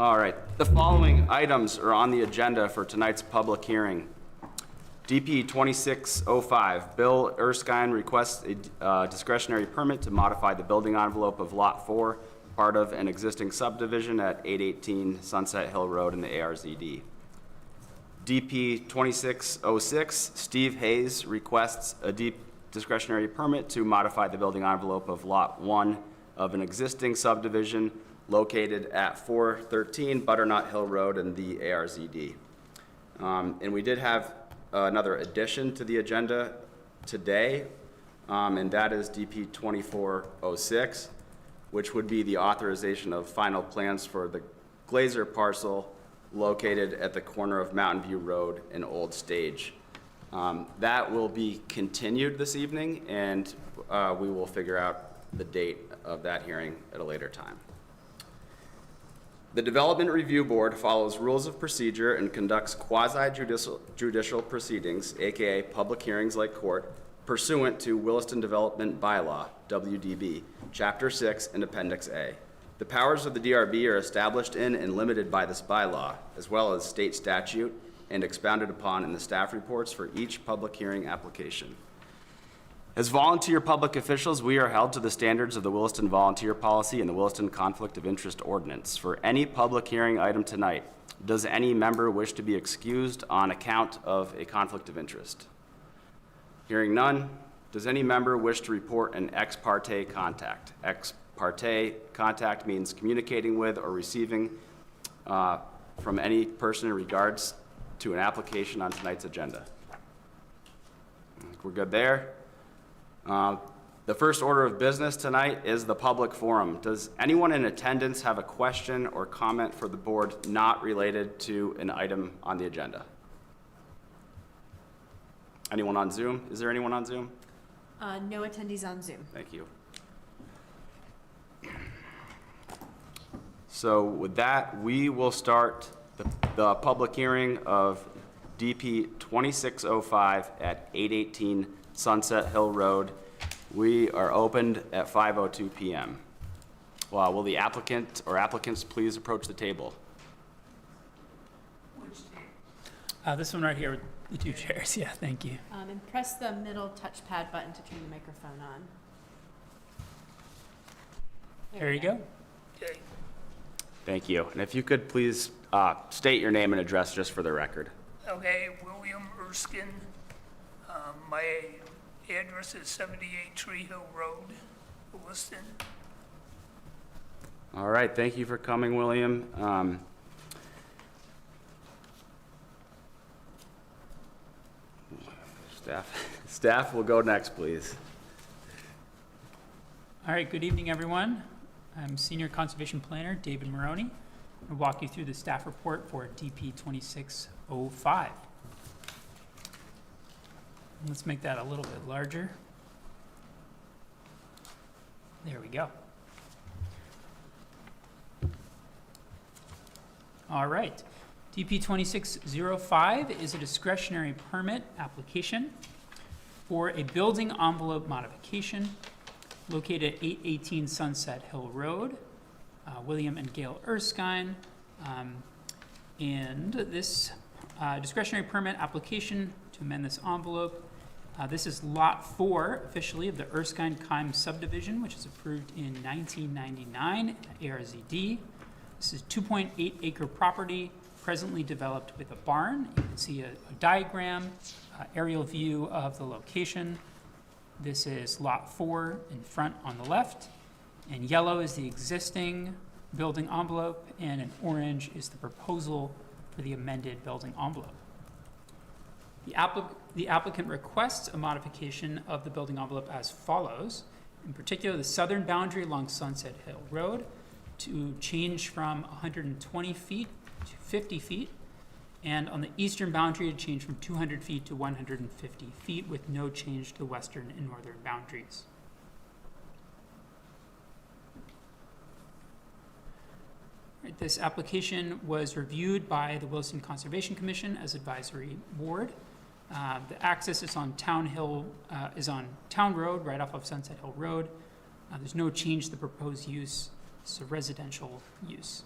All right, the following items are on the agenda for tonight's public hearing. DP 2605, Bill Urskine requests a discretionary permit to modify the building envelope of Lot 4, part of an existing subdivision at 818 Sunset Hill Road in the ARZD. DP 2606, Steve Hayes requests a discretionary permit to modify the building envelope of Lot 1 of an existing subdivision located at 413 Butternut Hill Road in the ARZD. And we did have another addition to the agenda today, and that is DP 2406, which would be the authorization of final plans for the Glazer parcel located at the corner of Mountain View Road and Old Stage. That will be continued this evening, and we will figure out the date of that hearing at a later time. The Development Review Board follows rules of procedure and conducts quasi-judicial proceedings, aka public hearings like court, pursuant to Williston Development Bylaw, WDB, Chapter 6 and Appendix A. The powers of the DRB are established in and limited by this bylaw, as well as state statute, and expounded upon in the staff reports for each public hearing application. As volunteer public officials, we are held to the standards of the Williston Volunteer Policy and the Williston Conflict of Interest Ordinance. For any public hearing item tonight, does any member wish to be excused on account of a conflict of interest? Hearing none, does any member wish to report an ex parte contact? Ex parte contact means communicating with or receiving from any person in regards to an application on tonight's agenda. I think we're good there. The first order of business tonight is the public forum. Does anyone in attendance have a question or comment for the board not related to an item on the agenda? Anyone on Zoom? Is there anyone on Zoom? No attendees on Zoom. Thank you. So with that, we will start the public hearing of DP 2605 at 818 Sunset Hill Road. We are opened at 5:02 p.m. Well, will the applicant or applicants please approach the table? Which table? This one right here with the two chairs. Yeah, thank you. And press the middle touchpad button to turn the microphone on. There you go. Okay. Thank you. And if you could please state your name and address just for the record. Okay, William Urskine. My address is 78 Tree Hill Road, Williston. All right, thank you for coming, William. Staff will go next, please. All right, good evening, everyone. I'm Senior Conservation Planner David Maroney. I'll walk you through the staff report for DP 2605. Let's make that a little bit larger. There we go. All right. DP 2605 is a discretionary permit application for a building envelope modification located at 818 Sunset Hill Road, William and Gail Urskine. And this discretionary permit application to amend this envelope. This is Lot 4, officially, of the Urskine Kime subdivision, which is approved in 1999 at ARZD. This is 2.8 acre property, presently developed with a barn. You can see a diagram, aerial view of the location. This is Lot 4 in front on the left, and yellow is the existing building envelope, and in orange is the proposal for the amended building envelope. The applicant requests a modification of the building envelope as follows. In particular, the southern boundary along Sunset Hill Road to change from 120 feet to 50 feet, and on the eastern boundary to change from 200 feet to 150 feet with no change to the western and northern boundaries. Right, this application was reviewed by the Williston Conservation Commission as advisory board. The access is on Town Road, right off of Sunset Hill Road. There's no change to the proposed use. It's a residential use.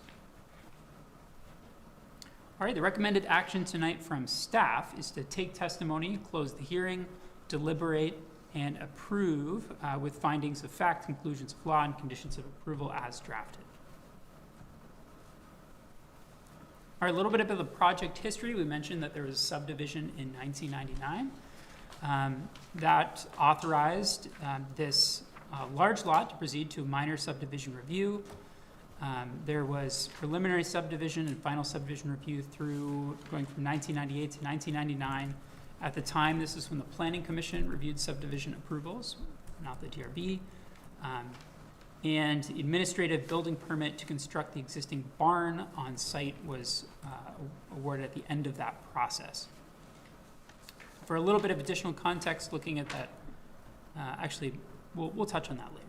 All right, the recommended action tonight from staff is to take testimony, close the hearing, deliberate, and approve with findings of fact, conclusions of law, and conditions of approval as drafted. All right, a little bit about the project history. We mentioned that there was a subdivision in 1999 that authorized this large lot to proceed to a minor subdivision review. There was preliminary subdivision and final subdivision review through going from 1998 to 1999. At the time, this is when the Planning Commission reviewed subdivision approvals, not the DRB. And administrative building permit to construct the existing barn on site was awarded at the end of that process. For a little bit of additional context, looking at that, actually, we'll touch on that later.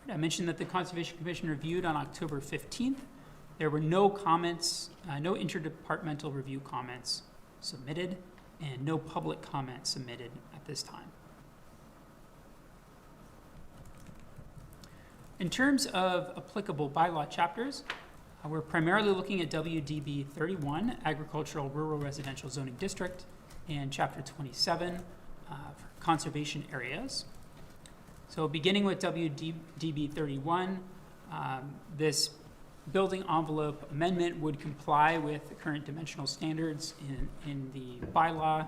I mentioned that the Conservation Commission reviewed on October 15th. There were no comments, no interdepartmental review comments submitted, and no public comments submitted at this time. In terms of applicable bylaw chapters, we're primarily looking at WDB 31, Agricultural Rural Residential Zoning District, and Chapter 27, for conservation areas. So beginning with WDB 31, this building envelope amendment would comply with the current dimensional standards in the bylaw.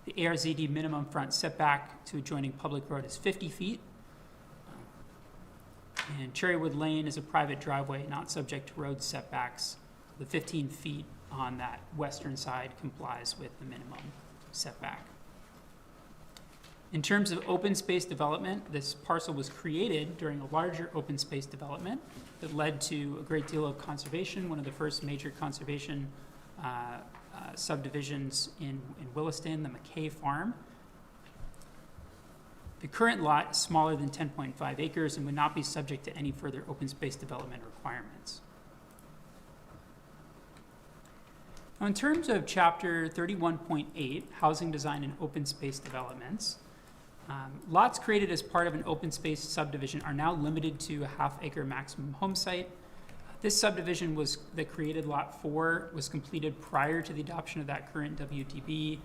The ARZD minimum front setback to adjoining public road is 50 feet. And Cherrywood Lane is a private driveway not subject to road setbacks. The 15 feet on that western side complies with the minimum setback. In terms of open space development, this parcel was created during a larger open space development that led to a great deal of conservation, one of the first major conservation subdivisions in Williston, the McKay Farm. The current lot is smaller than 10.5 acres and would not be subject to any further open space development requirements. Now, in terms of Chapter 31.8, Housing Design and Open Space Developments, lots created as part of an open space subdivision are now limited to a half-acre maximum home site. This subdivision that created Lot 4 was completed prior to the adoption of that current WDB.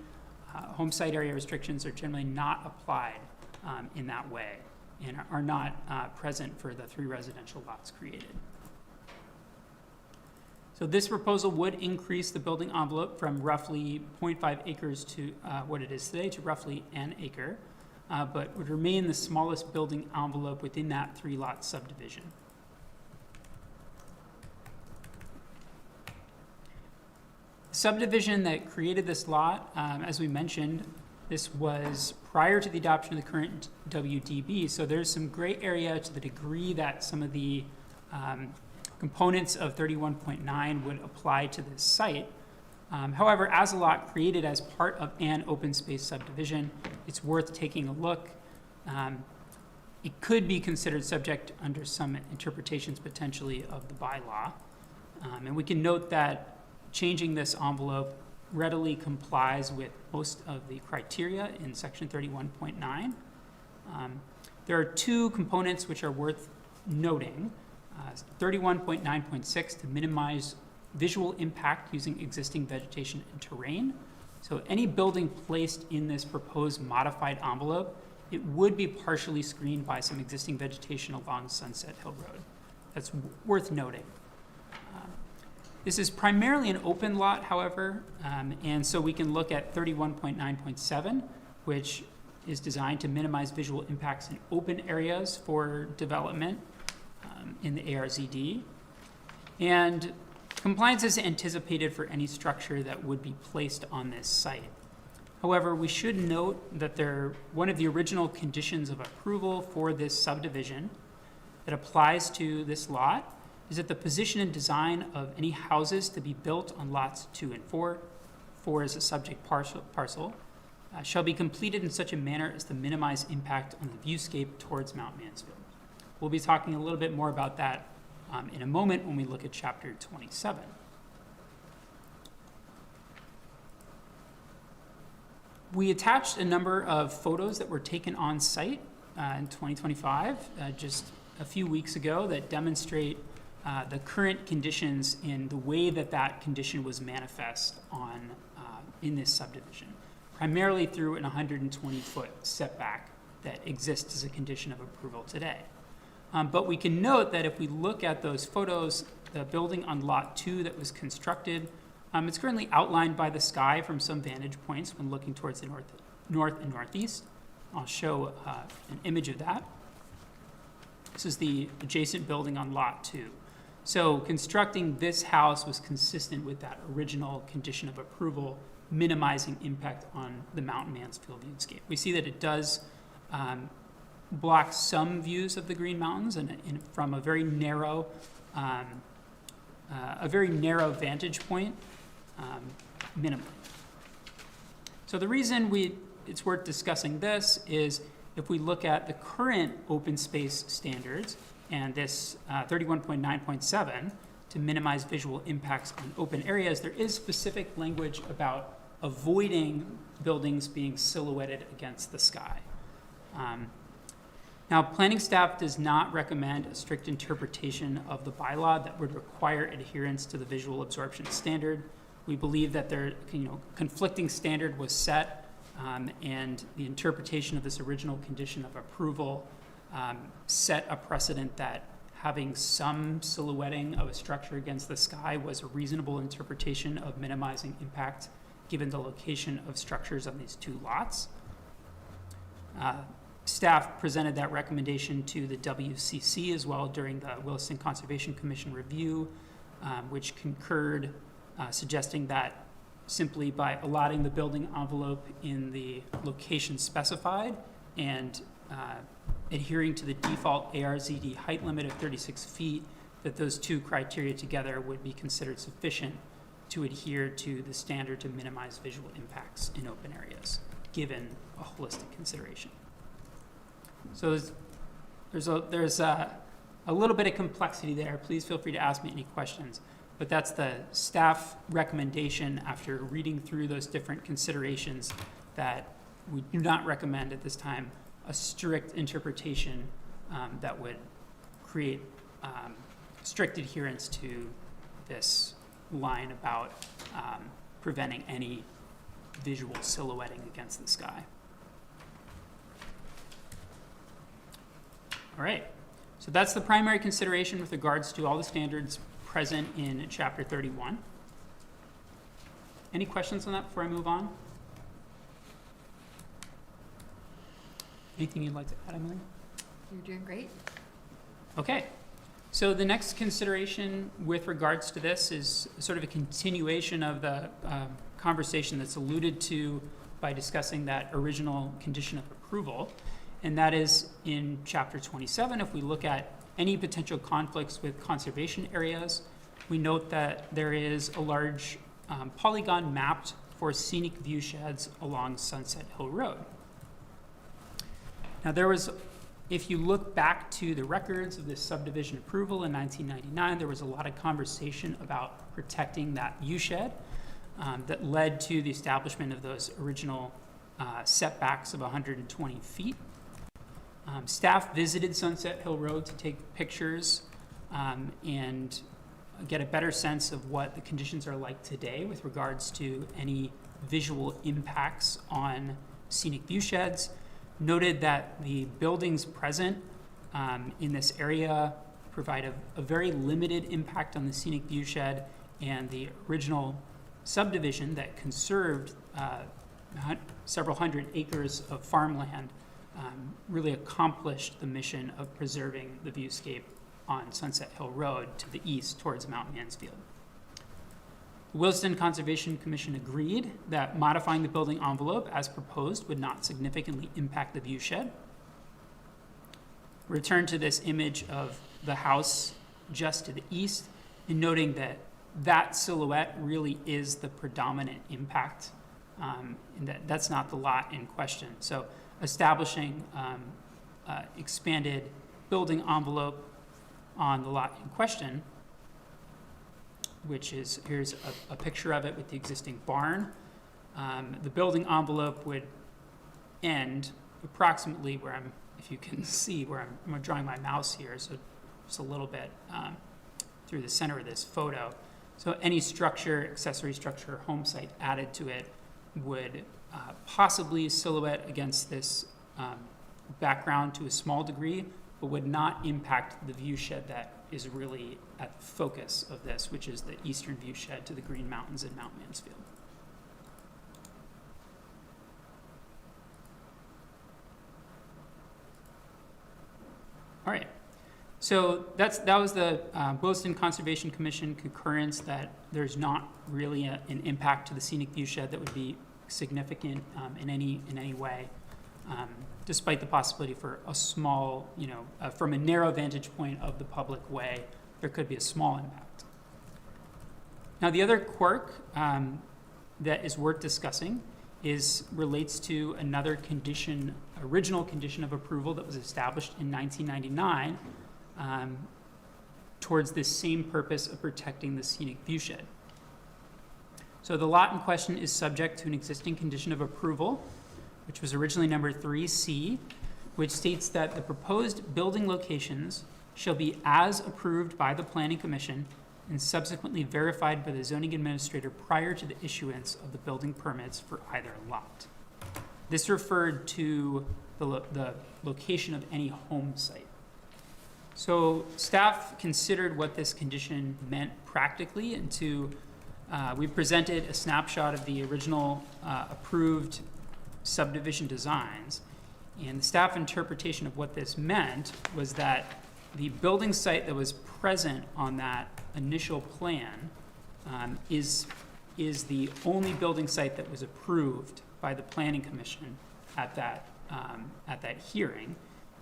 Home site area restrictions are generally not applied in that way and are not present for the 3 residential lots created. So this proposal would increase the building envelope from roughly 0.5 acres to what it is today to roughly an acre, but would remain the smallest building envelope within that 3-lot subdivision. The subdivision that created this lot, as we mentioned, this was prior to the adoption of the current WDB, so there's some gray area to the degree that some of the components of 31.9 would apply to this site. However, as a lot created as part of an open space subdivision, it's worth taking a look. It could be considered subject under some interpretations potentially of the bylaw. And we can note that changing this envelope readily complies with most of the criteria in section 31.9. There are 2 components which are worth noting. 31.9.6 to minimize visual impact using existing vegetation and terrain. So any building placed in this proposed modified envelope, it would be partially screened by some existing vegetation along Sunset Hill Road. That's worth noting. This is primarily an open lot, however, and so we can look at 31.9.7, which is designed to minimize visual impacts in open areas for development in the ARZD. And compliance is anticipated for any structure that would be placed on this site. However, we should note that one of the original conditions of approval for this subdivision that applies to this lot is that the position and design of any houses to be built on lots 2 and 4 is a subject parcel, shall be completed in such a manner as to minimize impact on the viewscape towards Mount Mansfield. We'll be talking a little bit more about that in a moment when we look at Chapter 27. We attached a number of photos that were taken on site in 2025, just a few weeks ago, that demonstrate the current conditions and the way that that condition was manifest on, in this subdivision, primarily through an 120-foot setback that exists as a condition of approval today. But we can note that if we look at those photos, the building on Lot 2 that was constructed, it's currently outlined by the sky from some vantage points when looking towards the north and northeast. I'll show an image of that. This is the adjacent building on Lot 2. So constructing this house was consistent with that original condition of approval, minimizing impact on the Mountain Mansfield viewscape. We see that it does block some views of the Green Mountains and from a very narrow vantage point, minimally. So the reason it's worth discussing this is if we look at the current open space standards and this 31.9.7 to minimize visual impacts on open areas, there is specific language about avoiding buildings being silhouetted against the sky. Now, planning staff does not recommend a strict interpretation of the bylaw that would require adherence to the visual absorption standard. We believe that conflicting standard was set, and the interpretation of this original condition of approval set a precedent that having some silhouetting of a structure against the sky was a reasonable interpretation of minimizing impact given the location of structures on these two lots. Staff presented that recommendation to the WCC as well during the Williston Conservation Commission review, which concurred, suggesting that simply by allotting the building envelope in the location specified and adhering to the default ARZD height limit of 36 feet, that those two criteria together would be considered sufficient to adhere to the standard to minimize visual impacts in open areas, given a holistic consideration. So there's a little bit of complexity there. Please feel free to ask me any questions. But that's the staff recommendation after reading through those different considerations, that we do not recommend at this time a strict interpretation that would create strict adherence to this line about preventing any visual silhouetting against the sky. All right, so that's the primary consideration with regards to all the standards present in Chapter 31. Any questions on that before I move on? Anything you'd like to add, Emily? You're doing great. Okay, so the next consideration with regards to this is sort of a continuation of the conversation that's alluded to by discussing that original condition of approval. And that is in Chapter 27. If we look at any potential conflicts with conservation areas, we note that there is a large polygon mapped for scenic view sheds along Sunset Hill Road. Now if you look back to the records of this subdivision approval in 1999, there was a lot of conversation about protecting that view shed that led to the establishment of those original setbacks of 120 feet. Staff visited Sunset Hill Road to take pictures and get a better sense of what the conditions are like today with regards to any visual impacts on scenic view sheds. Noted that the buildings present in this area provide a very limited impact on the scenic view shed, and the original subdivision that conserved several hundred acres of farmland really accomplished the mission of preserving the viewscape on Sunset Hill Road to the east towards Mount Mansfield. The Williston Conservation Commission agreed that modifying the building envelope as proposed would not significantly impact the view shed. Return to this image of the house just to the east, and noting that that silhouette really is the predominant impact, and that's not the lot in question. So establishing expanded building envelope on the lot in question, which is, here's a picture of it with the existing barn. The building envelope would end approximately where if you can see where I'm drawing my mouse here, so just a little bit through the center of this photo. So any structure, accessory structure, home site added to it would possibly silhouette against this background to a small degree, but would not impact the view shed that is really at the focus of this, which is the eastern view shed to the Green Mountains and Mount Mansfield. All right, so that was the Williston Conservation Commission concurrence that there's not really an impact to the scenic view shed that would be significant in any way, despite the possibility for a small, from a narrow vantage point of the public way, there could be a small impact. Now, the other quirk that is worth discussing relates to another condition, original condition of approval that was established in 1999 towards this same purpose of protecting the scenic view shed. So the lot in question is subject to an existing condition of approval, which was originally number 3C, which states that the proposed building locations shall be as approved by the Planning Commission and subsequently verified by the zoning administrator prior to the issuance of the building permits for either lot. This referred to the location of any home site. So staff considered what this condition meant practically, and we presented a snapshot of the original approved subdivision designs, and the staff interpretation of what this meant was that the building site that was present on that initial plan is the only building site that was approved by the Planning Commission at that hearing,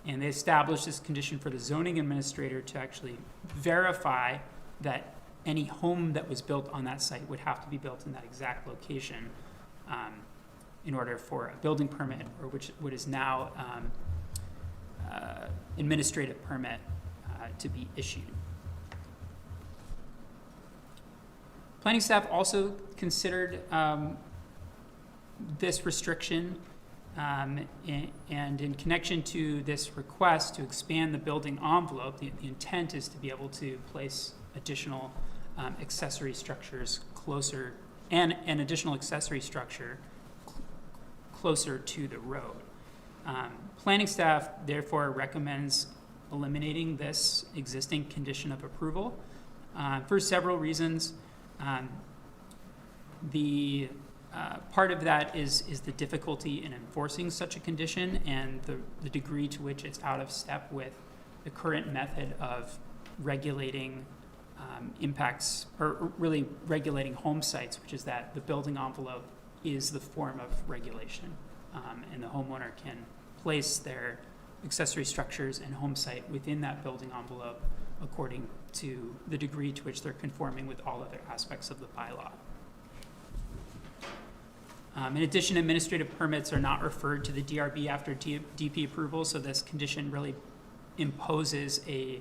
and they established this condition for the zoning administrator to actually verify that any home that was built on that site would have to be built in that exact location in order for a building permit, or what is now administrative permit, to be issued. Planning staff also considered this restriction, and in connection to this request to expand the building envelope, the intent is to be able to place additional accessory structures closer, and an additional accessory structure closer to the road. Planning staff therefore recommends eliminating this existing condition of approval for several reasons. The part of that is the difficulty in enforcing such a condition and the degree to which it's out of step with the current method of regulating impacts, or really regulating home sites, which is that the building envelope is the form of regulation, and the homeowner can place their accessory structures and home site within that building envelope according to the degree to which they're conforming with all other aspects of the bylaw. In addition, administrative permits are not referred to the DRB after DP approval, so this condition really imposes a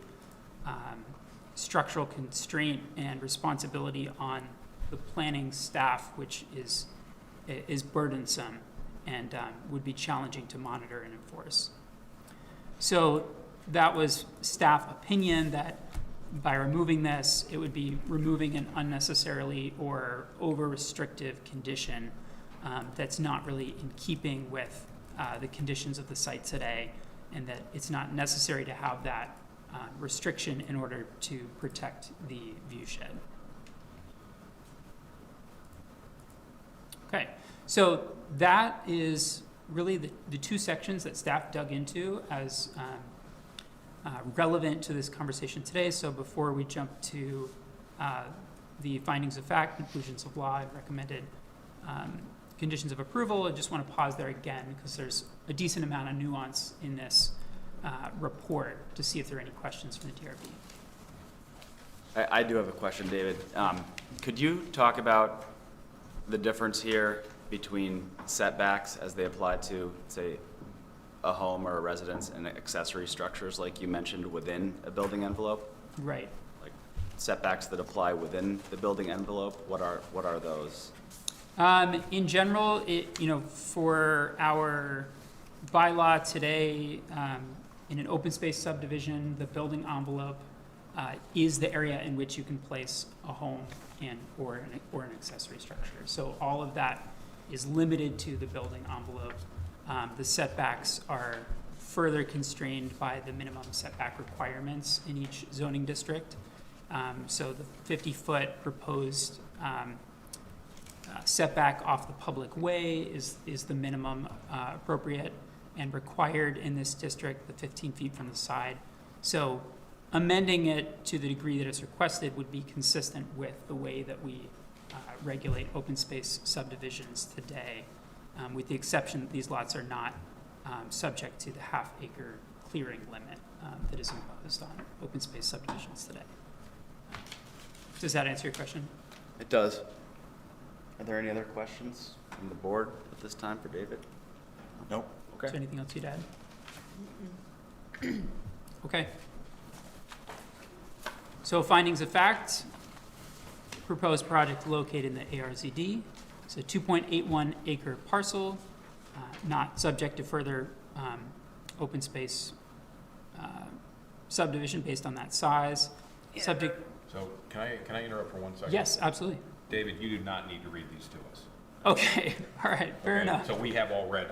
structural constraint and responsibility on the planning staff, which is burdensome and would be challenging to monitor and enforce. So that was staff opinion that by removing this, it would be removing an unnecessarily or over-restrictive condition that's not really in keeping with the conditions of the site today, and that it's not necessary to have that restriction in order to protect the view shed. Okay, so that is really the two sections that staff dug into as relevant to this conversation today. So before we jump to the findings of fact, conclusions of law, and recommended conditions of approval, I just want to pause there again because there's a decent amount of nuance in this report to see if there are any questions from the DRB. I do have a question, David. Could you talk about the difference here between setbacks as they apply to, say, a home or a residence and accessory structures like you mentioned within a building envelope? Right. Like setbacks that apply within the building envelope, what are those? In general, for our bylaw today, in an open space subdivision, the building envelope is the area in which you can place a home or an accessory structure. So all of that is limited to the building envelope. The setbacks are further constrained by the minimum setback requirements in each zoning district. So the 50-foot proposed setback off the public way is the minimum appropriate and required in this district, the 15 feet from the side. So amending it to the degree that it's requested would be consistent with the way that we regulate open space subdivisions today, with the exception that these lots are not subject to the half-acre clearing limit that is imposed on open space subdivisions today. Does that answer your question? It does. Are there any other questions from the board at this time for David? Nope. Okay. Is there anything else you'd add? Okay. So findings of fact, proposed project located in the ARZD. It's a 2.81 acre parcel, not subject to further open space subdivision based on that size. Yeah, Subject, So can I interrupt for 1 second? yes, absolutely. David, you do not need to read these to us. Okay, all right, fair Okay? enough. So we have all read,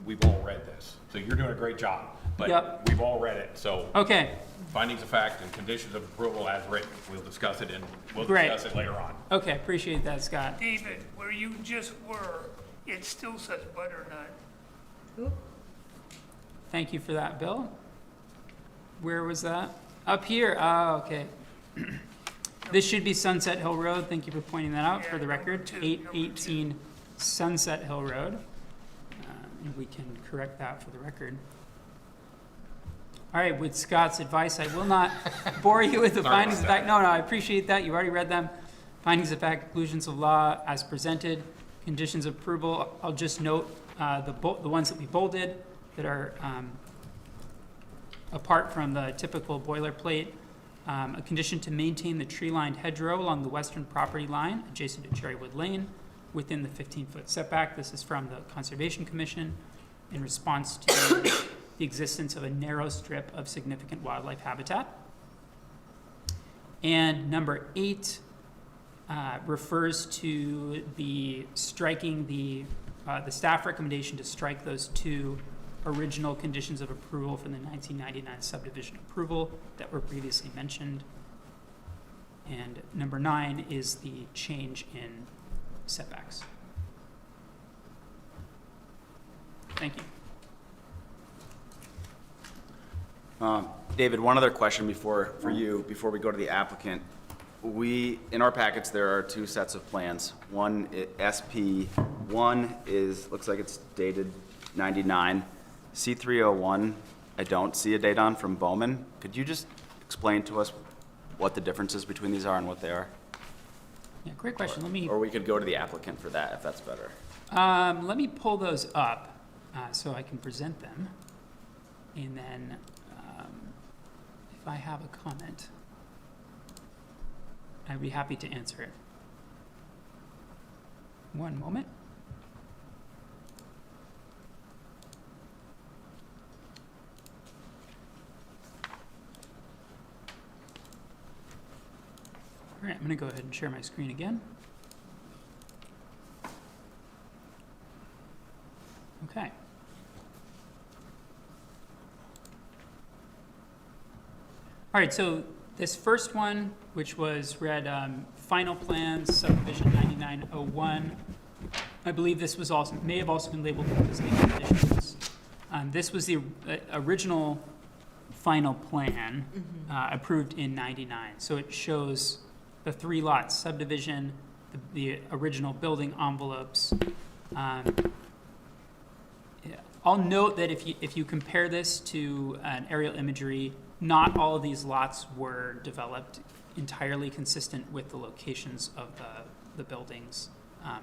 we've all read this. So you're doing a great job. But Yep. we've all read it, so Okay, findings of fact and conditions of approval as written. We'll discuss it and we'll Great. discuss it later on. okay, appreciate that, Scott. David, where you just were, it still says Butternut. Thank you for that, Bill. Where was that? Up here, oh, okay. This should be Sunset Hill Road, thank you for pointing that out for Yeah, the number record. two, 818 Sunset Hill Road. And we can correct that for the record. All right, with Scott's advice, I will not bore you with the Sorry findings of about fact. No, I appreciate that, you've already read them. Findings of fact, conclusions of law as presented, conditions of approval. I'll just note the ones that we bolded that are apart from the typical boilerplate. A condition to maintain the tree-lined hedgerow along the western property line adjacent to Cherrywood Lane within the 15-foot setback. This is from the Conservation Commission in response to the existence of a narrow strip of significant wildlife habitat. And number 8 refers to the striking the staff recommendation to strike those 2 original conditions of approval from the 1999 subdivision approval that were previously mentioned. And number 9 is the change in setbacks. Thank you. David, one other question before we go to the applicant. In our packets, there are 2 sets of plans. One, SP1 looks like it's dated 99. C301, I don't see a date on from Bowman. Could you just explain to us what the differences between these are and what they are? Yeah, great question. Or we could go to the applicant for that, if that's better. Let me pull those up so I can present them. And then if I have a comment, I'd be happy to answer it. One moment. All right, I'm going to go ahead and share my screen again. Okay. All right, so this first one, which was read final plans, subdivision 9901, I believe this was also, may have also been labeled existing conditions. This was the original final plan approved in 99. So it shows the 3 lots subdivision, the original building envelopes. I'll note that if you compare this to an aerial imagery, not all of these lots were developed entirely consistent with the locations of the buildings.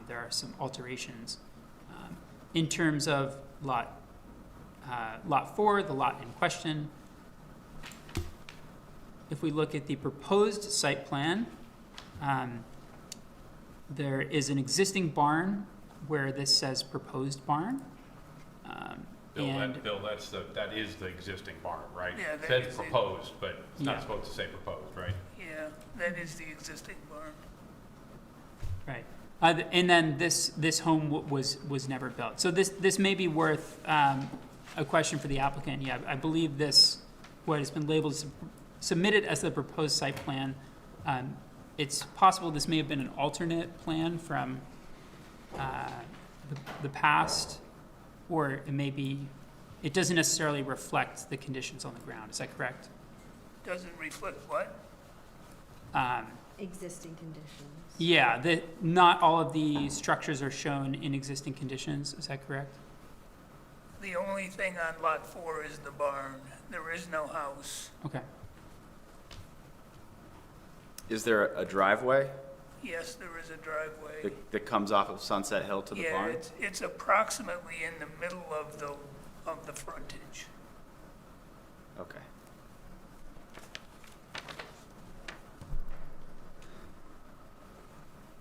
There are some alterations. In terms of lot 4, the lot in question, if we look at the proposed site plan, there is an existing barn where this says proposed barn. Bill, that is the existing barn, right? Yeah, It that says is it. proposed, but it's Yeah. not supposed to say proposed, right? Yeah, that is the existing barn. Right. And then this home was never built. So this may be worth a question for the applicant. Yeah, I believe this, what has been labeled, submitted as the proposed site plan. It's possible this may have been an alternate plan from the past, or it may be, it doesn't necessarily reflect the conditions on the ground. Is that correct? Doesn't reflect what? Existing conditions. Yeah, not all of the structures are shown in existing conditions. Is that correct? The only thing on lot 4 is the barn. There is no house. Okay. Is there a driveway Yes, there is a driveway. that comes off of Sunset Hill to the Yeah, barn? it's approximately in the middle of the frontage. Okay.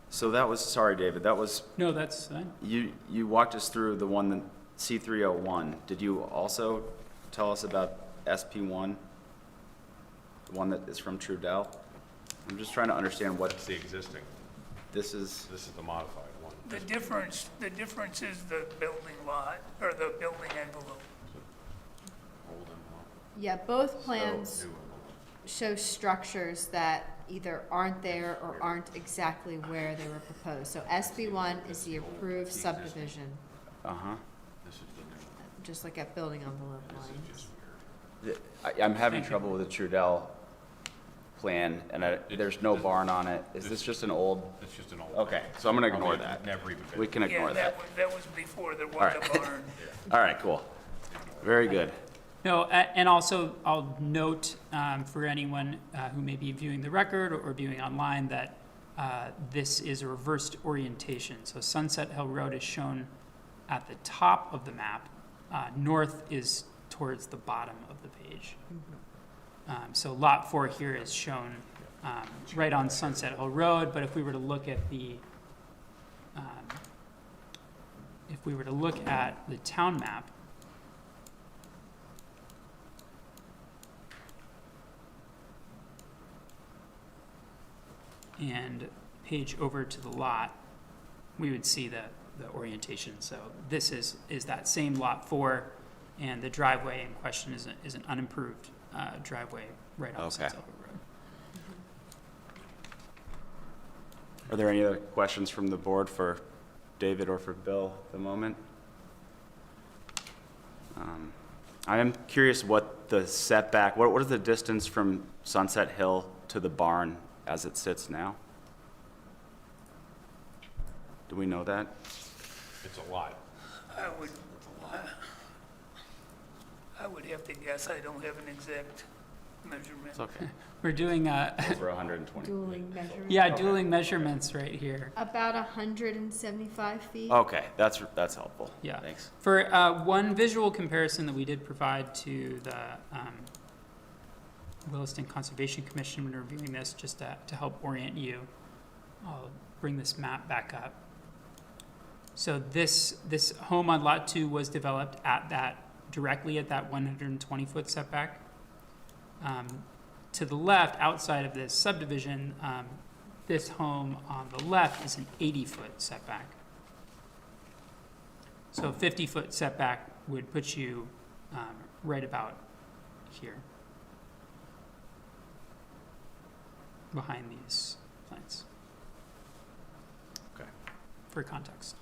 So that was, sorry, David, that was, No, that's fine. you walked us through the one, that C301. Did you also tell us about SP1? The one that is from Trudell? I'm just trying to understand what That's the existing. this is. This is the modified one. The difference is the building lot, or the building envelope. Old and Yeah, both plans new. show structures that either aren't there or aren't exactly where they were proposed. So SB1 is the approved subdivision, Uh-huh. This is the new one. just like at building envelope lines. Just weird. I'm having Thank you. trouble with the Trudell plan, and there's no barn on it. Is this just an old? It's just an old. Okay, so I'm gonna ignore Probably that. Never even been. We can Yeah, ignore that. that was before there was All right. a barn. All right, cool. Very good. No, and also I'll note for anyone who may be viewing the record or viewing online that this is a reversed orientation. So Sunset Hill Road is shown at the top of the map. North is towards the bottom of the page. So Lot 4 here is shown right on Sunset Hill Road, but if we were to look at the town map, and page over to the lot, we would see the orientation. So this is that same lot 4, and the driveway in question is an unimproved driveway right off Okay. Sunset Hill Road. Are there any other questions from the board for David or for Bill at the moment? I am curious what the setback, what is the distance from Sunset Hill to the barn as it sits now? Do we know that? It's a lot. I would have to guess. I don't have an exact measurement. It's okay. We're doing, Over 120. Dueling measurement. yeah, dueling measurements right here. About 175 feet. Okay, that's helpful. Yeah. Thanks. For one visual comparison that we did provide to the Williston Conservation Commission when reviewing this, just to help orient you, I'll bring this map back up. So this home on Lot 2 was developed directly at that 120-foot setback. To the left, outside of this subdivision, this home on the left is an 80-foot setback. So a 50-foot setback would put you right about here, behind these plants, Okay. for context.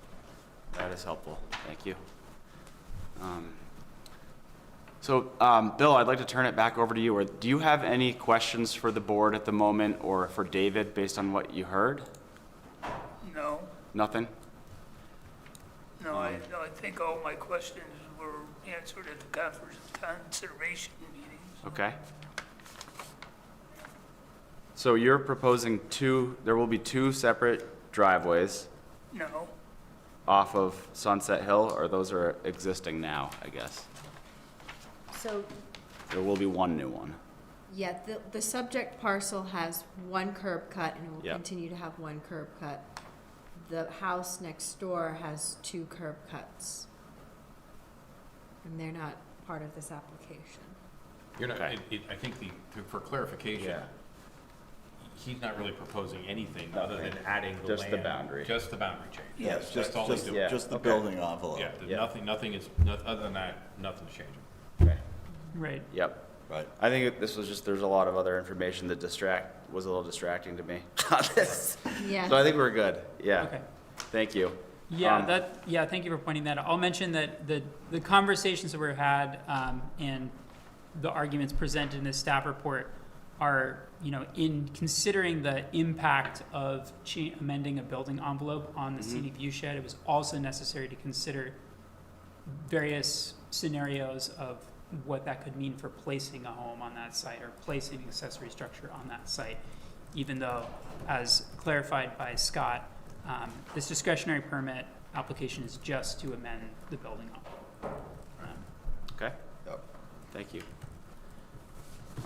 That is helpful. Thank you. Bill, I'd like to turn it back over to you. Or do you have any questions for the board at the moment or for David based on what you heard? No, Nothing? I think all my questions were answered at the conservation meetings. Okay. So you're proposing there will be two separate driveways No, off of Sunset Hill, or those are existing now, I guess? So, There will be one new one. yeah, the subject parcel has one curb cut and it will Yep. continue to have one curb cut. The house next door has two curb cuts. and they're not part of this application. You're not, Okay. I think for clarification, Yeah. he's not really proposing anything other than adding the land. Just the boundary. Just the boundary change. Yes, That's all he's doing. yeah. just the Okay. building envelope. Yeah, Yeah. nothing is, other than that, nothing's changing. Okay. Right. Yep. Right. I think this was just, there's a lot of other information that was a little distracting to me on this. Yeah. So I think we're good. Yeah. Okay. Thank you. Yeah, yeah, thank you for pointing that out. I'll mention that the conversations that were had, and the arguments presented in the staff report are, in considering the impact of amending a building envelope on the scenic view shed, it was also necessary to consider various scenarios of what that could mean for placing a home on that site or placing an accessory structure on that site, even though, as clarified by Scott, this discretionary permit application is just to amend the building envelope. Okay. Yep. Thank you.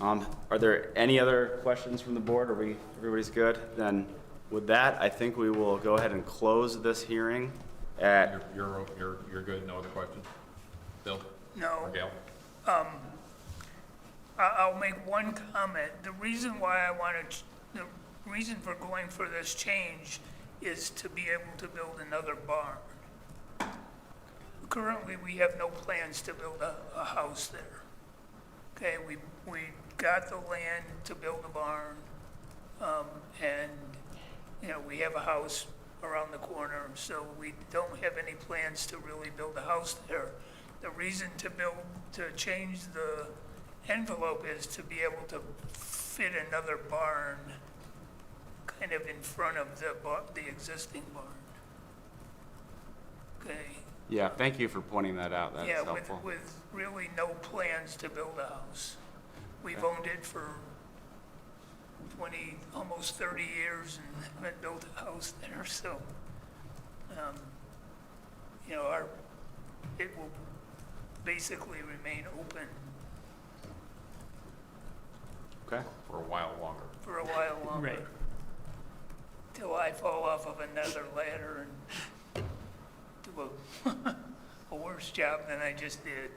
Are there any other questions from the board? Everybody's good? Then with that, I think we will go ahead and close this hearing at, You're good, no other questions? Bill? No. Or Gail? I'll make one comment. The reason the reason for going for this change is to be able to build another barn. Currently, we have no plans to build a house there. Okay, we got the land to build a barn, and, we have a house around the corner, so we don't have any plans to really build a house there. The reason to change the envelope is to be able to fit another barn kind of in front of the existing barn. Okay, yeah, thank you for pointing that out. That's yeah, helpful. with really no plans to build a house. We've owned it for 20, almost 30 years and haven't built a house there, so, it will basically remain open Okay. For a while longer. for a while longer. Right. Till I fall off of another ladder and do a worse job than I just did.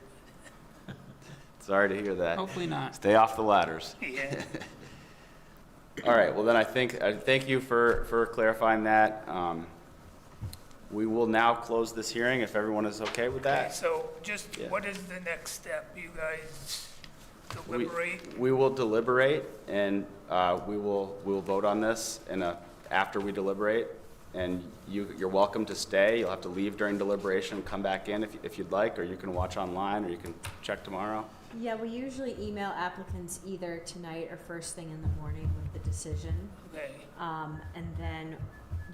Sorry to hear that. Hopefully not. Stay off the ladders. Yeah. All right, well then I thank you for clarifying that. We will now close this hearing if everyone is okay with Okay, that. so just, Yeah. what is the next step? You guys We- deliberate? We will deliberate and we will vote on this after we deliberate. And you're welcome to stay. You'll have to leave during deliberation and come back in if you'd like, or you can watch online, or you can check tomorrow. Yeah, we usually email applicants either tonight or first thing in the morning with the decision. Okay, And then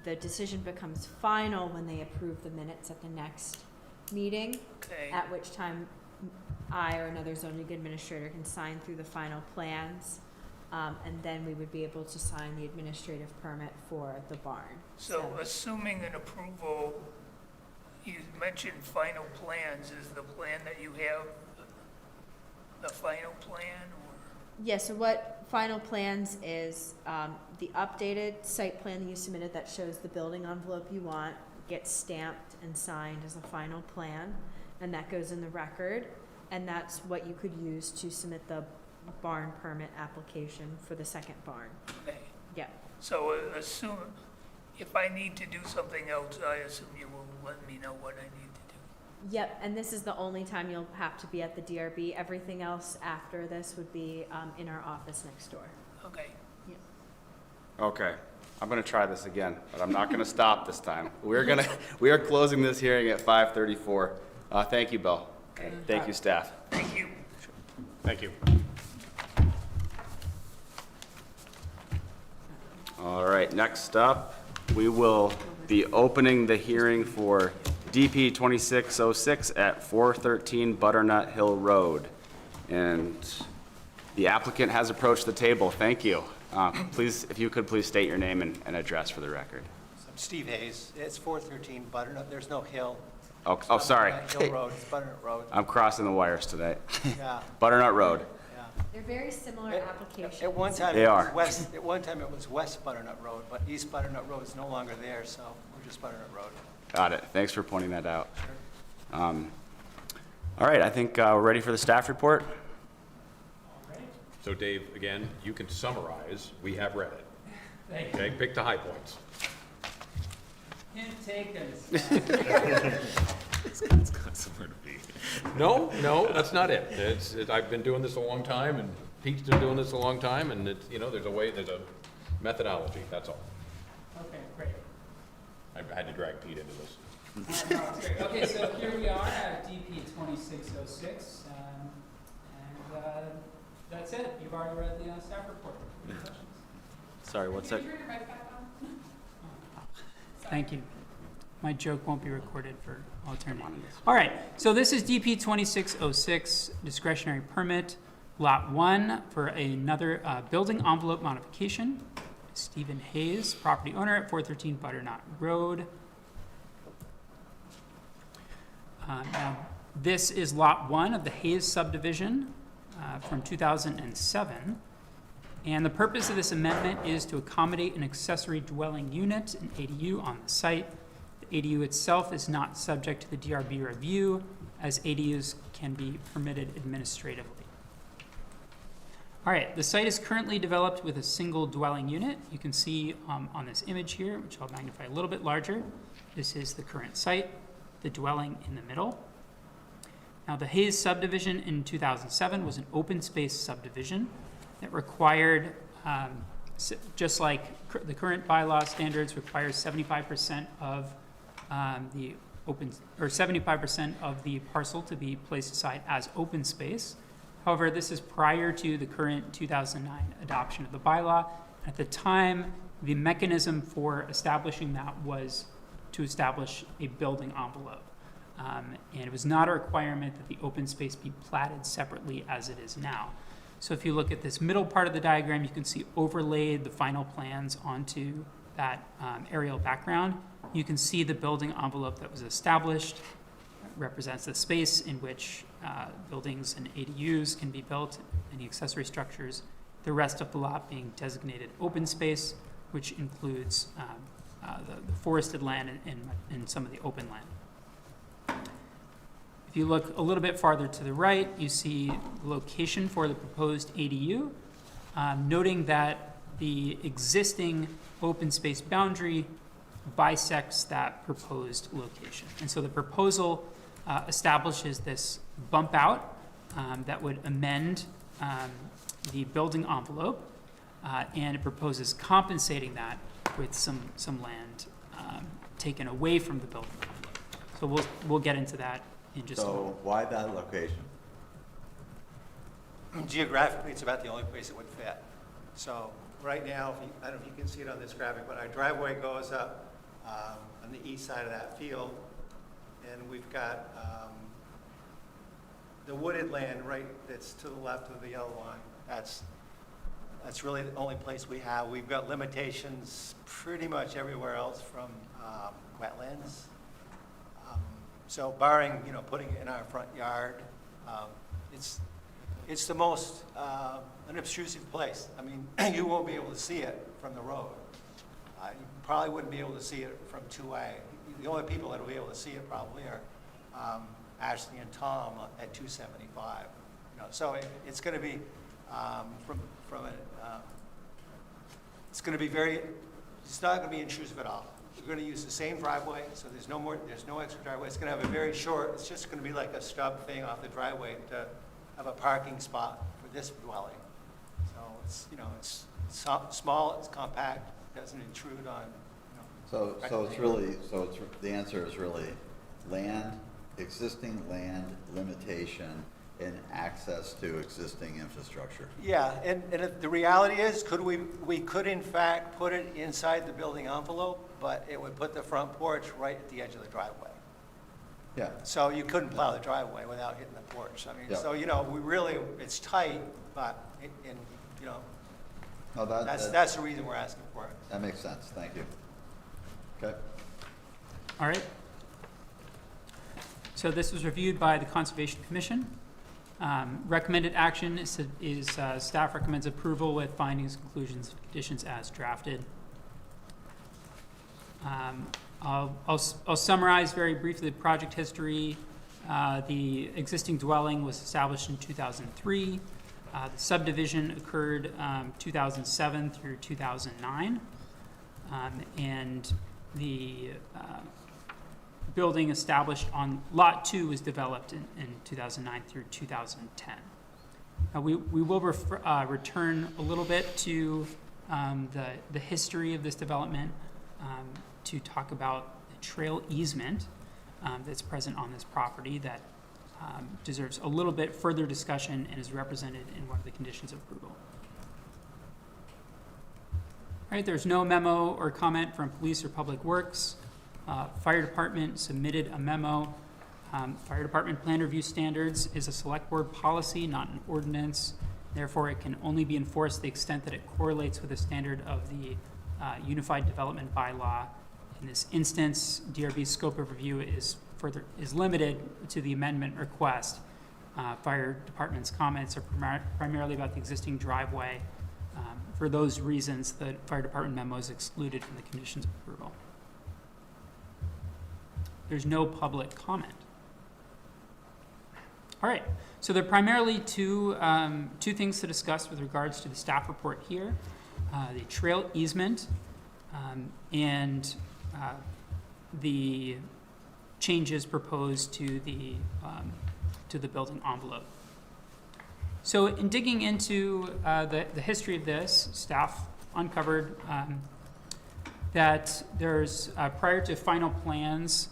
the decision becomes final when they approve the minutes at the next meeting, okay, at which time I or another zoning administrator can sign through the final plans. And then we would be able to sign the administrative permit for the barn. so assuming an approval, you mentioned final plans, is the plan that you have the final plan, or? Yeah, so what final plans is, the updated site plan that you submitted that shows the building envelope you want gets stamped and signed as a final plan, and that goes in the record, and that's what you could use to submit the barn permit application for the second barn. Okay, Yeah, so assume, if I need to do something else, I assume you will let me know what I need to do. yep, and this is the only time you'll have to be at the DRB. Everything else after this would be, in our office next door. Okay, Okay, I'm gonna try this again, but I'm not gonna stop this time. We are closing this hearing at 5:34. Thank you, Bill. okay, Thank you, staff. thank you. Thank you. All right, next up, we will be opening the hearing for DP 2606 at 413 Butternut Hill Road. And the applicant has approached the table. Thank you. Please, if you could please state your name and address for the record. I'm Steve Hayes. It's 413 Butternut. There's no hill. Oh, sorry. Hill Road. It's Butternut Road. I'm crossing the wires today. Yeah, Butternut Road. yeah. They're very similar applications. At one time, They it are. was west. At one time, it was West Butternut Road, but East Butternut Road is no longer there, so we're just Butternut Road. Got it. Thanks for pointing that out. Sure. All right, I think we're ready for the staff report. So Dave, again, you can summarize, we have read it. Thank you. Okay, pick the high points. Hint taken. No, that's not it. I've been doing this a long time, and Pete's been doing this a long time, and it's, there's a methodology, that's all. Okay, great. I had to drag Pete into this. No, it's great. Okay, so here we are at DP 2606, and that's it. You've already read the staff report. Any questions? Sorry, what's that? Thank you. My joke won't be recorded for all eternity. All right, so this is DP 2606, discretionary permit, Lot 1 for another building envelope modification. Stephen Hayes, property owner at 413 Butternut Road. Now, this is Lot 1 of the Hayes subdivision from 2007. And the purpose of this amendment is to accommodate an accessory dwelling unit, an ADU, on the site. The ADU itself is not subject to the DRB review, as ADUs can be permitted administratively. All right, the site is currently developed with a single dwelling unit. You can see on this image here, which I'll magnify a little bit larger, this is the current site, the dwelling in the middle. Now, the Hayes subdivision in 2007 was an open space subdivision that required, just like the current bylaw standards, requires 75% of the 75% of the parcel to be placed aside as open space. However, this is prior to the current 2009 adoption of the bylaw. At the time, the mechanism for establishing that was to establish a building envelope. And it was not a requirement that the open space be platted separately as it is now. So if you look at this middle part of the diagram, you can see overlaid the final plans onto that aerial background. You can see the building envelope that was established. It represents the space in which buildings and ADUs can be built, any accessory structures. The rest of the lot being designated open space, which includes the forested land and some of the open land. If you look a little bit farther to the right, you see the location for the proposed ADU, noting that the existing open space boundary bisects that proposed location. And so the proposal establishes this bump out that would amend the building envelope, and it proposes compensating that with some land taken away from the building envelope. So we'll get into that in just a moment. So why that location? Geographically, it's about the only place it would fit. So right now, I don't know if you can see it on this graphic, but our driveway goes up on the east side of that field, and we've got the wooded land right that's to the left of the yellow line. That's really the only place we have. We've got limitations pretty much everywhere else from wetlands. So barring, putting it in our front yard, it's the most unobtrusive place. I mean, you won't be able to see it from the road. You probably wouldn't be able to see it from 2A. The only people that will be able to see it probably are Ashley and Tom at 275. So it's going to be it's going to be it's not going to be intrusive at all. We're going to use the same driveway, so there's no extra driveway. It's going to have a very short, it's just going to be like a stub thing off the driveway to have a parking spot for this dwelling. So it's small, it's compact, doesn't intrude on, So the answer is really existing land limitation and access to existing infrastructure. Yeah, and the reality is, we could in fact put it inside the building envelope, but it would put the front porch right at the edge of the driveway. Yeah. So you couldn't plow the driveway without hitting the porch. I mean, Yeah. so, we really, it's tight, but, No, that's the reason we're asking for it. that makes sense. Thank you. Okay. All right. So this was reviewed by the Conservation Commission. Recommended action is staff recommends approval with findings, conclusions, conditions as drafted. I'll summarize very briefly the project history. The existing dwelling was established in 2003. The subdivision occurred 2007 through 2009. And the building established on Lot 2 was developed in 2009 through 2010. We will return a little bit to the history of this development to talk about the trail easement that's present on this property that deserves a little bit further discussion and is represented in one of the conditions of approval. All right, there's no memo or comment from police or public works. Fire department submitted a memo. Fire department plan review standards is a select board policy, not an ordinance. Therefore, it can only be enforced to the extent that it correlates with the standard of the Unified Development Bylaw. In this instance, DRB's scope of review is limited to the amendment request. Fire department's comments are primarily about the existing driveway. For those reasons, the fire department memo is excluded from the conditions of approval. There's no public comment. All right, so there are primarily two things to discuss with regards to the staff report here. The trail easement and the changes proposed to the building envelope. So in digging into the history of this, staff uncovered that there's, prior to final plans,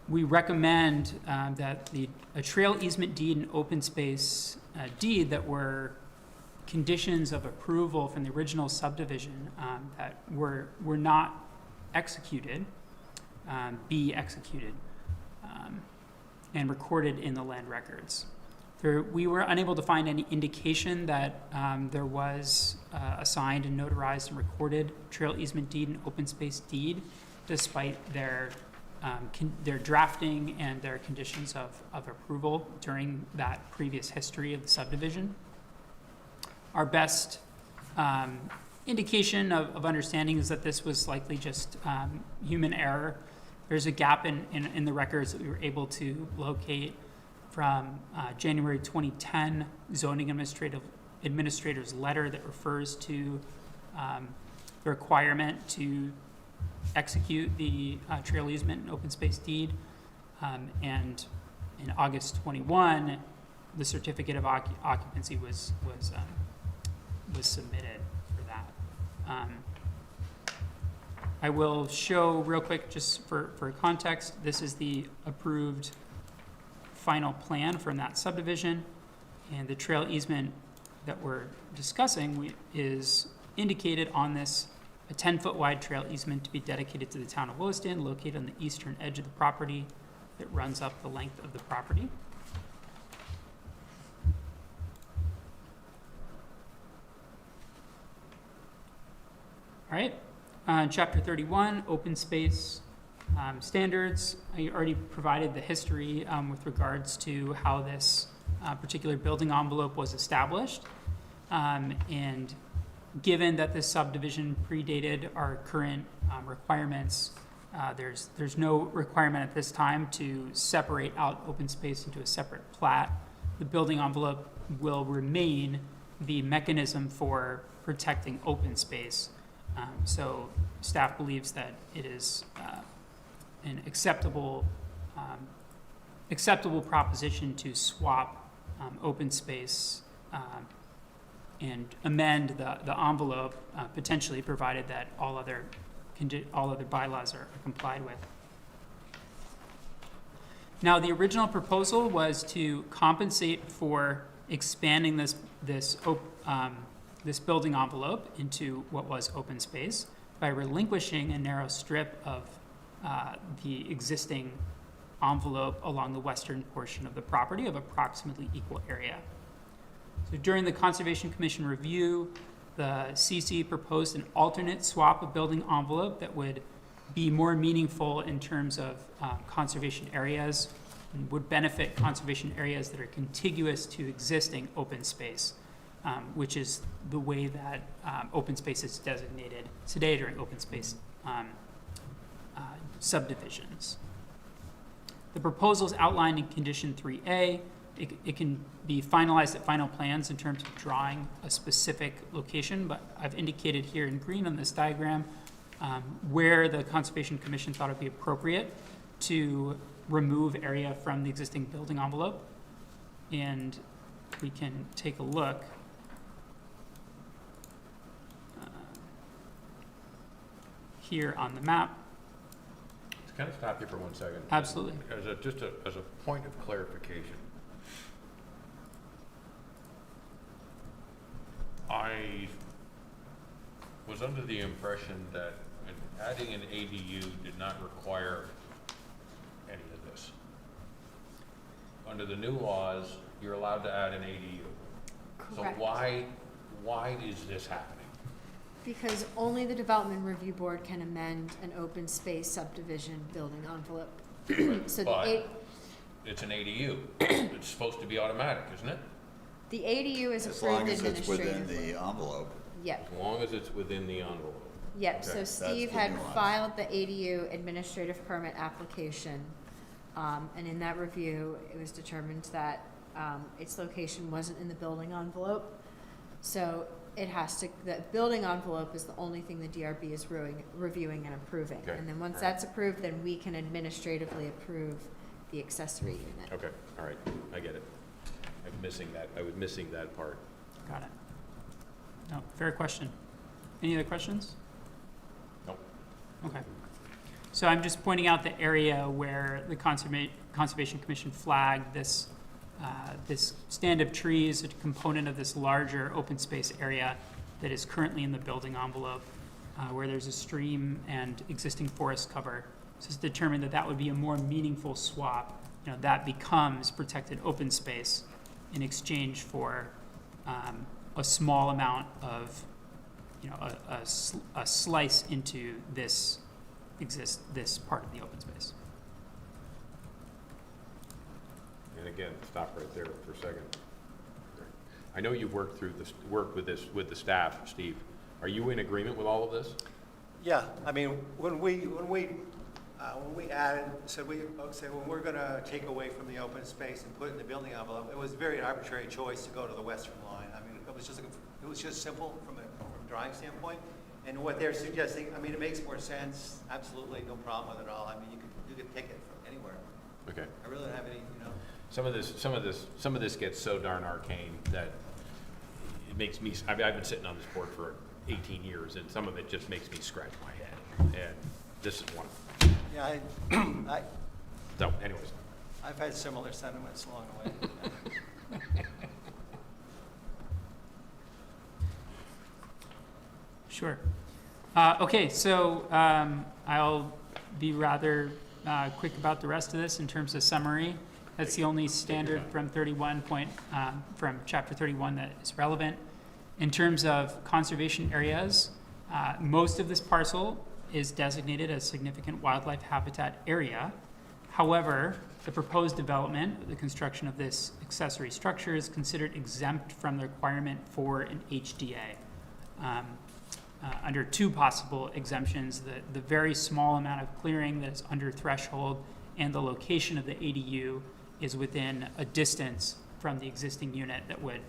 we recommend that a trail easement deed and open space deed that were conditions of approval from the original subdivision that were not executed, be executed and recorded in the land records. We were unable to find any indication that there was a signed and notarized and recorded trail easement deed and open space deed, despite their drafting and their conditions of approval during that previous history of the subdivision. Our best indication of understanding is that this was likely just human error. There's a gap in the records that we were able to locate from January 2010 zoning administrator's letter that refers to the requirement to execute the trail easement and open space deed. And in August 21, the certificate of occupancy was submitted for that. I will show real quick, just for context, this is the approved final plan from that subdivision, and the trail easement that we're discussing is indicated on this, a 10-foot wide trail easement to be dedicated to the town of Williston, located on the eastern edge of the property that runs up the length of the property. All right, chapter 31, open space standards. I already provided the history with regards to how this particular building envelope was established. And given that this subdivision predated our current requirements, there's no requirement at this time to separate out open space into a separate plat. The building envelope will remain the mechanism for protecting open space. So staff believes that it is an acceptable proposition to swap open space and amend the envelope, potentially, provided that all other bylaws are complied with. Now, the original proposal was to compensate for expanding this building envelope into what was open space by relinquishing a narrow strip of the existing envelope along the western portion of the property of approximately equal area. So during the Conservation Commission review, the CC proposed an alternate swap of building envelope that would be more meaningful in terms of conservation areas and would benefit conservation areas that are contiguous to existing open space, which is the way that open space is designated today during open space subdivisions. The proposals outlined in condition 3A, it can be finalized at final plans in terms of drawing a specific location, but I've indicated here in green on this diagram where the Conservation Commission thought it would be appropriate to remove area from the existing building envelope. And we can take a look. Here on the map. Can I stop you for 1 second? Absolutely. As a point of clarification, I was under the impression that adding an ADU did not require any of this. Under the new laws, you're allowed to add an ADU. Correct. So why is this happening? Because only the Development Review Board can amend an open space subdivision building envelope. So But it's an ADU. It's supposed to be automatic, isn't it? the ADU is As long approved as it's within administratively. the envelope. Yep, As long as it's within the envelope. yep, Okay, so that's Steve the had nuance. filed the ADU administrative permit application. And in that review, it was determined that, its location wasn't in the building envelope. So it has to, the building envelope is the only thing the DRB is reviewing and approving. Okay, And then once alright. that's approved, then we can administratively approve the accessory unit. Okay, all right, I get it. I'm missing that, I was missing that part. Got it. No, fair question. Any other questions? Nope. Okay. So I'm just pointing out the area where the Conservation Commission flagged this, this stand of trees, a component of this larger open space area that is currently in the building envelope, where there's a stream and existing forest cover. So it's determined that that would be a more meaningful swap. You know, that becomes protected open space in exchange for a small amount of, you know, a slice into this part of the open space. And again, stop right there for a second. I know you've worked with the staff, Steve. Are you in agreement with all of this? Yeah, I mean, when we added, said when we're gonna take away from the open space and put it in the building envelope, it was a very arbitrary choice to go to the western line. I mean, it was just simple from a drawing standpoint. And what they're suggesting, I mean, it makes more sense, absolutely, no problem with it all. I mean, you could pick it from anywhere. Okay. I really don't have any, you know. Some of this gets so darn arcane that it makes me, I've been sitting on this board for 18 years, and some of it just makes me scratch my head. And this is one of them. Yeah, So anyways, I've had similar sentiments along the way. Sure. Okay, so I'll be rather quick about the rest of this in terms of summary. That's the only standard from from chapter 31 that is relevant. In terms of conservation areas, most of this parcel is designated as significant wildlife habitat area. However, the proposed development, the construction of this accessory structure is considered exempt from the requirement for an HDA. Under two possible exemptions, the very small amount of clearing that is under threshold and the location of the ADU is within a distance from the existing unit that would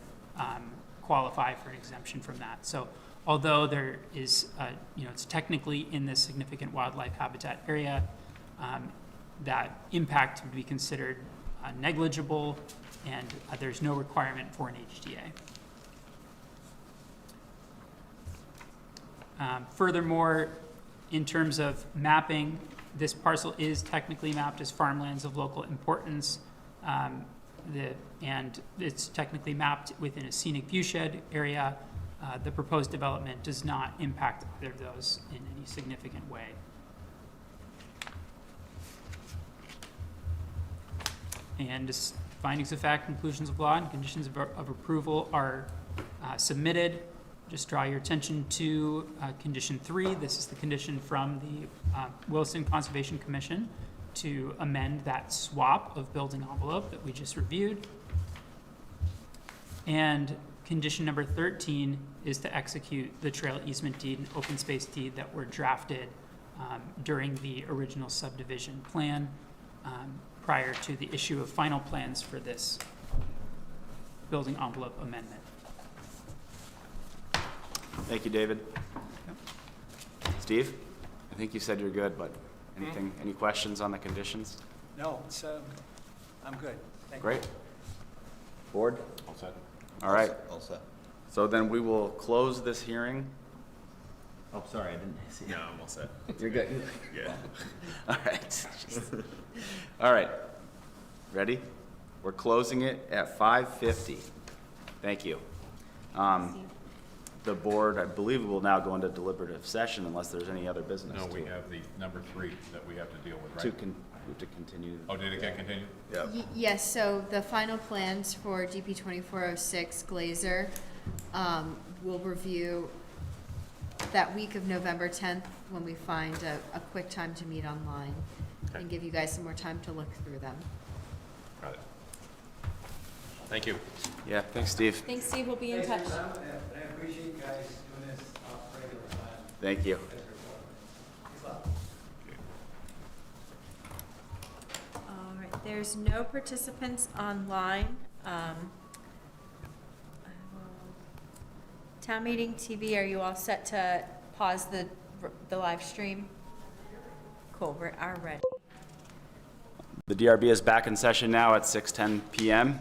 qualify for an exemption from that. So although there is, it's technically in this significant wildlife habitat area, that impact would be considered negligible, and there's no requirement for an HDA. Furthermore, in terms of mapping, this parcel is technically mapped as farmlands of local importance, and it's technically mapped within a scenic viewshed area. The proposed development does not impact either of those in any significant way. And just findings of fact, conclusions of law, and conditions of approval are submitted. Just draw your attention to condition 3. This is the condition from the Williston Conservation Commission to amend that swap of building envelope that we just reviewed. And condition number 13 is to execute the trail easement deed and open space deed that were drafted during the original subdivision plan. prior to the issue of final plans for this building envelope amendment. Thank you, David. Steve? I think you said you're good, but anything, any questions on the conditions? No, it's, I'm good. Thank you. Great. Board? All set? All right. All set. So then we will close this hearing. Oh, sorry, I didn't see. No, I'm all set. You're good? Yeah. All right. All right. Ready? We're closing it at 5:50. Thank you. The board, I believe, will now go into deliberative session unless there's any other business. No, to- we have the number 3 that we have to deal with, To right? we have to continue. Oh, did it get continued? Yeah. Yes, so the final plans for DP 2406 Glazer, we'll review that week of November 10th when we find a quick time to meet online and give you guys some more time to look through them. Got it. Thank you. Yeah, thanks, Steve. Thanks, Steve, we'll be in touch. Thanks for your time, and I appreciate you guys doing this off regular time. Thank you. Thanks a lot. All right, there's no participants online. Town meeting TV, are you all set to pause the live stream? Cool, we are ready. The DRB is back in session now at 6:10 PM.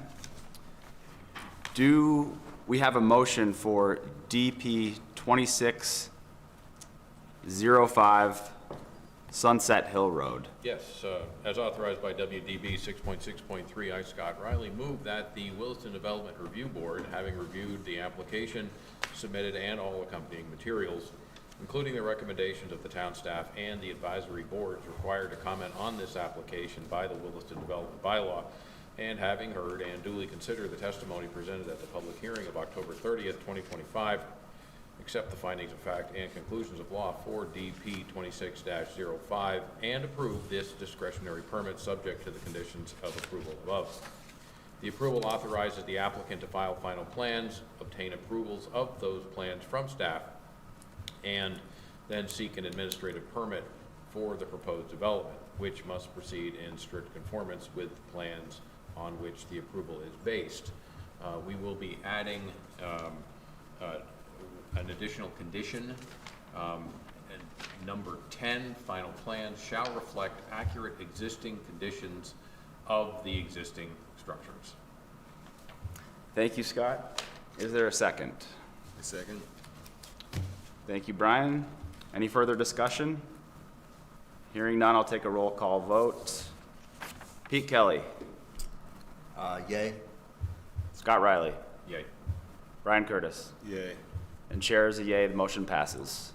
Do we have a motion for DP 2605 Sunset Hill Road? Yes, as authorized by WDB 6.6.3, I, Scott Riley, move that the Williston Development Review Board, having reviewed the application submitted and all accompanying materials, including the recommendations of the town staff and the advisory boards required to comment on this application by the Williston Development Bylaw, and having heard and duly considered the testimony presented at the public hearing of October 30th, 2025, accept the findings of fact and conclusions of law for DP 26-05, and approve this discretionary permit subject to the conditions of approval above. The approval authorizes the applicant to file final plans, obtain approvals of those plans from staff, and then seek an administrative permit for the proposed development, which must proceed in strict conformance with the plans on which the approval is based. We will be adding an additional condition. And number 10, final plans shall reflect accurate existing conditions of the existing structures. Thank you, Scott. Is there a second? A second? Thank you, Brian. Any further discussion? Hearing none, I'll take a roll call vote. Pete Kelly, Yay? Scott Riley, Yay. Brian Curtis, Yay. and chair is a yay. The motion passes.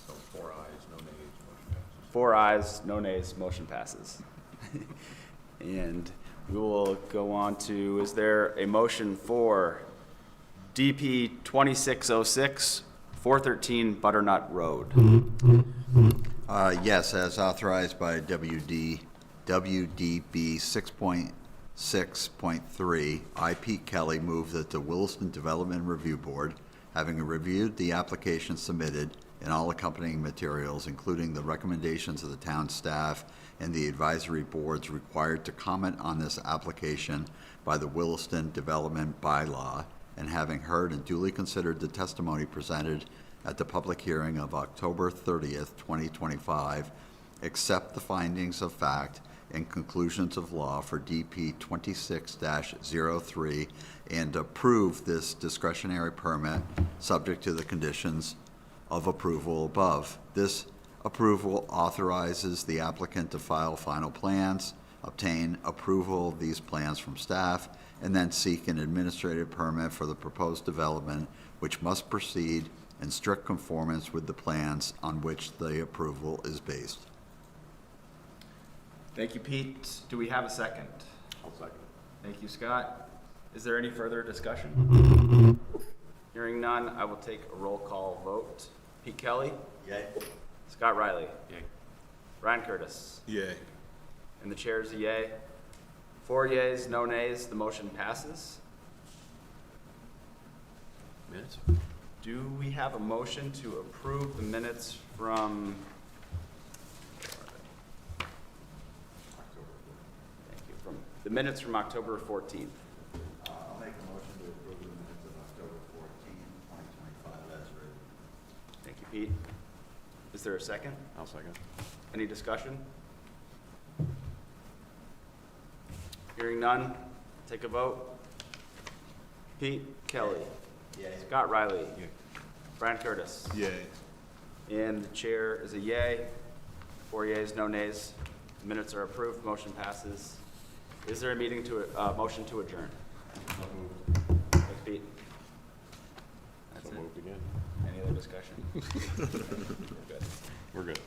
So 4 ayes, no nays, motion passes. 4 ayes, no nays, motion passes. And we will go on to, is there a motion for DP 2606, 413 Butternut Road? Yes, as authorized by WDB 6.6.3, I, Pete Kelly, move that the Williston Development Review Board, having reviewed the application submitted and all accompanying materials, including the recommendations of the town staff and the advisory boards required to comment on this application by the Williston Development Bylaw, and having heard and duly considered the testimony presented at the public hearing of October 30th, 2025, accept the findings of fact and conclusions of law for DP 26-03 and approve this discretionary permit subject to the conditions of approval above. This approval authorizes the applicant to file final plans, obtain approval of these plans from staff, and then seek an administrative permit for the proposed development, which must proceed in strict conformance with the plans on which the approval is based. Thank you, Pete. Do we have a second? I'll second. Thank you, Scott. Is there any further discussion? Hearing none, I will take a roll call vote. Pete Kelly, Yay. Scott Riley, Yay. Brian Curtis, Yay. and the chair is a yay. 4 yays, no nays, the motion passes. Minutes? Do we have a motion to approve the minutes from The minutes from October 14th. I'll make a motion to approve the minutes of October 14th, 2025 as written. Thank you, Pete. Is there a second? I'll second. Any discussion? Hearing none, take a vote. Pete Kelly. Yay. Scott Riley. Yay. Brian Curtis. Yay. And the chair is a yay. 4 yeas, no nays. Minutes are approved, motion passes. Is there a motion to adjourn? So moved. Thanks, Pete. That's So it. moved again. Any other discussion? We're good. We're good.